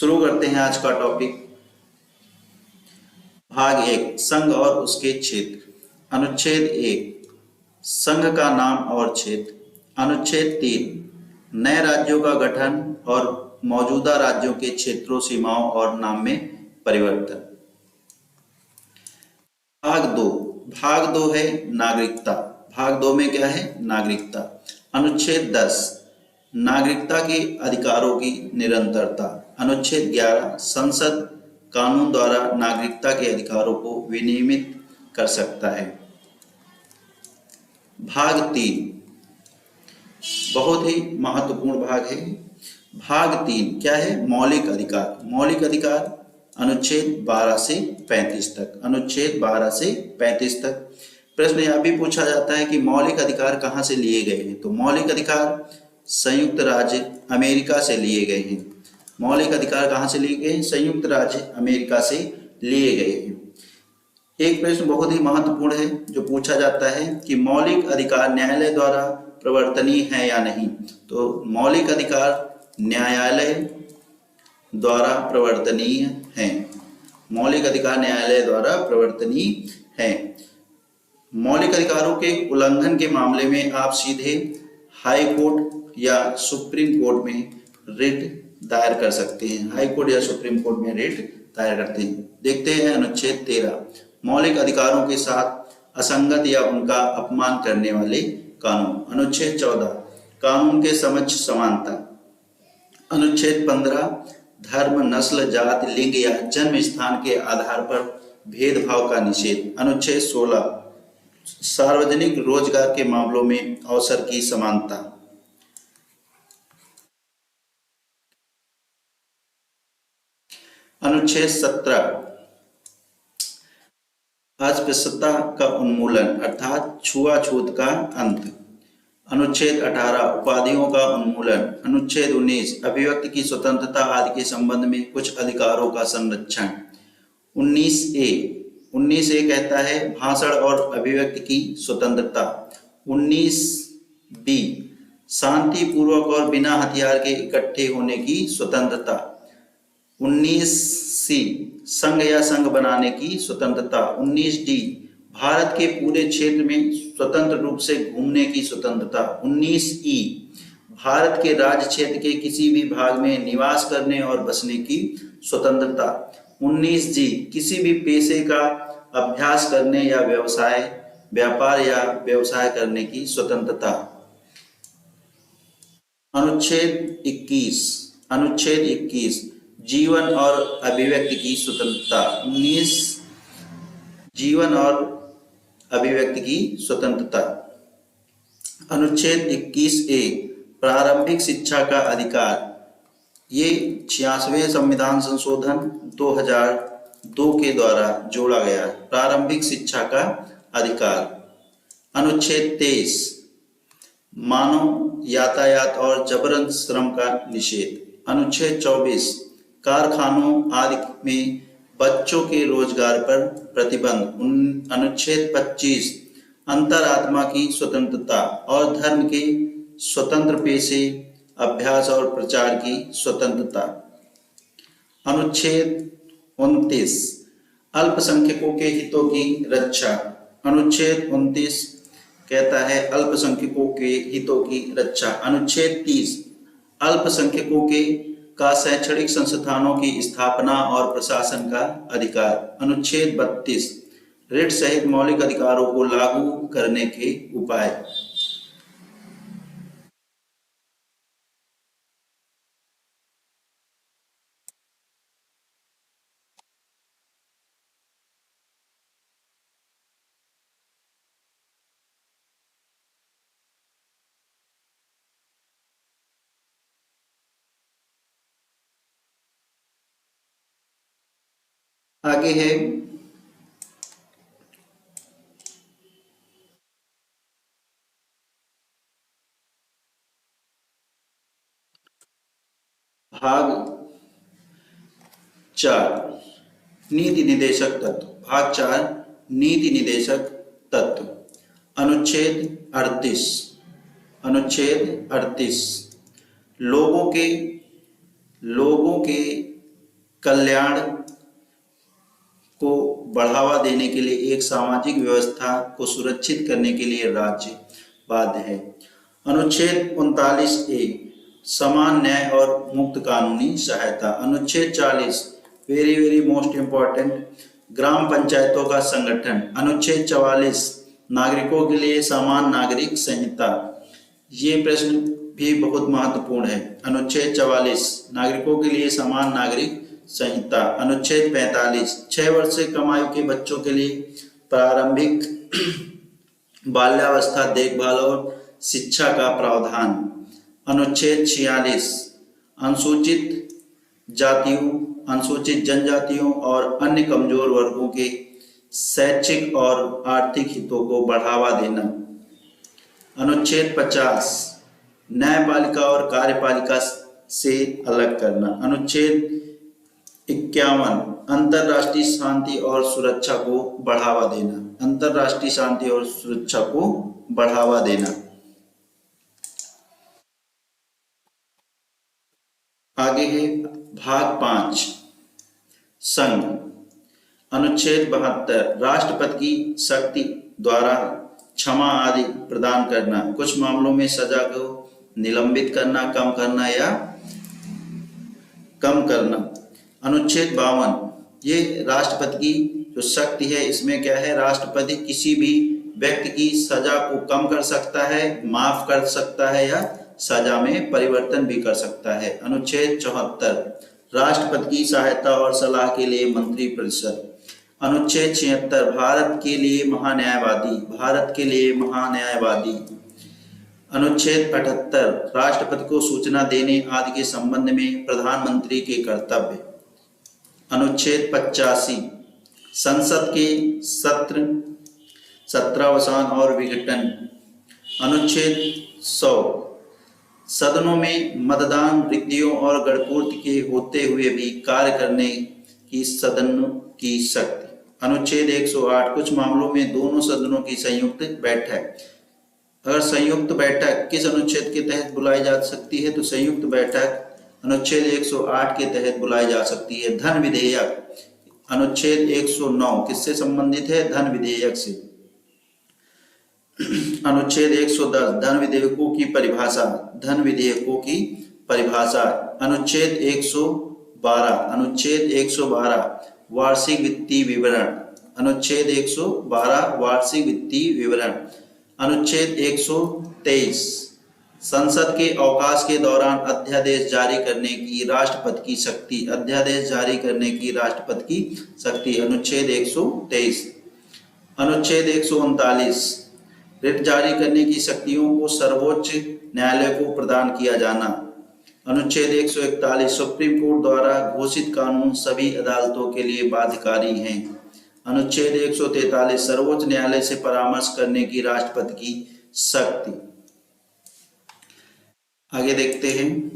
शुरू करते हैं आज का टॉपिक। भाग एक, संघ और उसके क्षेत्र। अनुच्छेद एक, संघ का नाम और क्षेत्र। अनुच्छेद तीन, नए राज्यों का गठन और मौजूदा राज्यों के क्षेत्रों, सीमाओं और नाम में परिवर्तन। भाग दो है नागरिकता। भाग दो में क्या है? नागरिकता। अनुच्छेद 10, नागरिकता के अधिकारों की निरंतरता। अनुच्छेद 11, संसद कानून द्वारा नागरिकता के अधिकारों को विनियमित कर सकता है। भाग तीन बहुत ही महत्वपूर्ण भाग है। भाग तीन क्या है? मौलिक अधिकार। मौलिक अधिकार अनुच्छेद 12 से 35 तक। अनुच्छेद 12 से 35 तक। प्रश्न यह भी पूछा जाता है कि मौलिक अधिकार कहाँ से लिए गए हैं? तो मौलिक अधिकार संयुक्त राज्य अमेरिका से लिए गए हैं। मौलिक अधिकार कहाँ से लिए गए हैं? संयुक्त राज्य अमेरिका से लिए गए हैं। एक प्रश्न बहुत ही महत्वपूर्ण है जो पूछा जाता है कि मौलिक अधिकार न्यायालय द्वारा प्रवर्तनीय है या नहीं। तो मौलिक अधिकार न्यायालय द्वारा प्रवर्तनीय है। मौलिक अधिकार न्यायालय द्वारा प्रवर्तनीय है। मौलिक अधिकारों के उल्लंघन के मामले में आप सीधे हाई कोर्ट या सुप्रीम कोर्ट में रिट दायर कर सकते हैं। हाई कोर्ट या सुप्रीम कोर्ट में रिट दायर करते हैं। देखते हैं अनुच्छेद 13, मौलिक अधिकारों के साथ असंगत या उनका अपमान करने वाले कानून। अनुच्छेद 14, कानून के समक्ष समानता। अनुच्छेद 15, धर्म, नस्ल, जाति, लिंग या जन्म स्थान के आधार पर भेदभाव का निषेध। अनुच्छेद 16, सार्वजनिक रोजगार के मामलों में अवसर की समानता। अनुच्छेद 17, अस्पृश्यता का उन्मूलन अर्थात छुआछूत का अंत। अनुच्छेद 18, उपाधियों का उन्मूलन। अनुच्छेद 19, अभिव्यक्ति की स्वतंत्रता आदि के संबंध में कुछ अधिकारों का संरक्षण। 19A कहता है भाषण और अभिव्यक्ति की स्वतंत्रता। 19B, शांतिपूर्वक और बिना हथियार के इकट्ठे होने की स्वतंत्रता। 19C, संघ या संघ बनाने की स्वतंत्रता। 19D, भारत के पूरे क्षेत्र में स्वतंत्र रूप से घूमने की स्वतंत्रता। 19E, भारत के राज्य क्षेत्र के किसी भी भाग में निवास करने और बसने की स्वतंत्रता। 19G, किसी भी पेशे का अभ्यास करने या व्यापार या व्यवसाय करने की स्वतंत्रता। अनुच्छेद 21, जीवन और अभिव्यक्ति की स्वतंत्रता। 19, जीवन और अभिव्यक्ति की स्वतंत्रता। अनुच्छेद 21A, प्रारंभिक शिक्षा का अधिकार। ये 86वें संविधान संशोधन 2002 के द्वारा जोड़ा गया। प्रारंभिक शिक्षा का अधिकार। अनुच्छेद 23, मानव यातायात और जबरन श्रम का निषेध। अनुच्छेद 24, कारखानों आदि में बच्चों के रोजगार पर प्रतिबंध। अनुच्छेद 25, अंतरात्मा की स्वतंत्रता और धर्म के स्वतंत्र पेशे, अभ्यास और प्रचार की स्वतंत्रता। अनुच्छेद 29, अल्पसंख्यकों के हितों की रक्षा। अनुच्छेद 29 कहता है अल्पसंख्यकों के हितों की रक्षा। अनुच्छेद 30, अल्पसंख्यकों के का शैक्षणिक संस्थानों की स्थापना और प्रशासन का अधिकार। अनुच्छेद 32, रिट सहित मौलिक अधिकारों को लागू करने के उपाय। आगे है भाग 4, नीति निदेशक तत्व। भाग 4, नीति निदेशक तत्व। अनुच्छेद 38, लोगों के कल्याण को बढ़ावा देने के लिए, एक सामाजिक व्यवस्था को सुरक्षित करने के लिए राज्य बाध्य है। अनुच्छेद 39A समान न्याय और मुक्त कानूनी सहायता। अनुच्छेद 40 वेरी वेरी मोस्ट इम्पोर्टेंट, ग्राम पंचायतों का संगठन। अनुच्छेद 44 नागरिकों के लिए समान नागरिक संहिता। ये प्रश्न भी बहुत महत्वपूर्ण है। अनुच्छेद 44 नागरिकों के लिए समान नागरिक संहिता। अनुच्छेद 45 6 वर्ष से कम आयु के बच्चों के लिए प्रारंभिक बाल्यावस्था देखभाल और शिक्षा का प्रावधान। अनुच्छेद 46 अनुसूचित जातियों, अनुसूचित जनजातियों और अन्य कमजोर वर्गों के शैक्षिक और आर्थिक हितों को बढ़ावा देना। अनुच्छेद 50 न्यायपालिका और कार्यपालिका से अलग करना। अनुच्छेद 51 अंतर्राष्ट्रीय शांति और सुरक्षा को बढ़ावा देना। अंतर्राष्ट्रीय शांति और सुरक्षा को बढ़ावा देना। आगे है भाग 5 संघ। अनुच्छेद 72 राष्ट्रपति की शक्ति द्वारा क्षमा आदि प्रदान करना, कुछ मामलों में सजा को निलंबित करना, कम करना या कम करना। अनुच्छेद 52 ये राष्ट्रपति की जो शक्ति है, इसमें क्या है, राष्ट्रपति किसी भी व्यक्ति की सजा को कम कर सकता है, माफ कर सकता है या सजा में परिवर्तन भी कर सकता है। अनुच्छेद 74 राष्ट्रपति की सहायता और सलाह के लिए मंत्रिपरिषद। अनुच्छेद 76 भारत के लिए महान्यायवादी, भारत के लिए महान्यायवादी। अनुच्छेद 78 राष्ट्रपति को सूचना देने आदि के संबंध में प्रधानमंत्री के कर्तव्य। अनुच्छेद 85 संसद के सत्र सत्रावसान और विघटन। अनुच्छेद 100 सदनों में मतदान रिक्तियों और गणपूर्ति के होते हुए भी कार्य करने की सदन की शक्ति। अनुच्छेद 108 कुछ मामलों में दोनों सदनों की संयुक्त बैठक। अगर संयुक्त बैठक किस अनुच्छेद के तहत बुलाई जा सकती है, तो संयुक्त बैठक अनुच्छेद 108 के तहत बुलाई जा सकती है। धन विधेयक अनुच्छेद 109 किससे संबंधित है, धन विधेयक से। अनुच्छेद 110 धन विधेयकों की परिभाषा, धन विधेयकों की परिभाषा। अनुच्छेद 112 वार्षिक वित्तीय विवरण। अनुच्छेद 112 वार्षिक वित्तीय विवरण। अनुच्छेद 123 संसद के अवकाश के दौरान अध्यादेश जारी करने की राष्ट्रपति की शक्ति, अध्यादेश जारी करने की राष्ट्रपति की शक्ति। अनुच्छेद 123। अनुच्छेद 139 रिट जारी करने की शक्तियों को सर्वोच्च न्यायालय को प्रदान किया जाना। अनुच्छेद 141 सुप्रीम कोर्ट द्वारा घोषित कानून सभी अदालतों के लिए बाध्यकारी हैं। अनुच्छेद 143 सर्वोच्च न्यायालय से परामर्श करने की राष्ट्रपति की शक्ति। आगे देखते हैं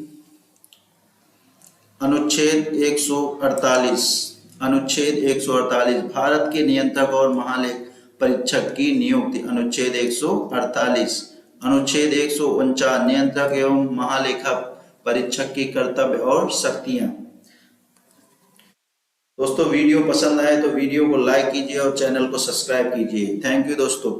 अनुच्छेद 148। अनुच्छेद 148 भारत के नियंत्रक और महालेख परीक्षक की नियुक्ति। अनुच्छेद 148। अनुच्छेद 149 नियंत्रक एवं महालेखा परीक्षक की कर्तव्य और शक्तियां। दोस्तों वीडियो पसंद आए तो वीडियो को लाइक कीजिए और चैनल को सब्सक्राइब कीजिए। थैंक यू दोस्तों।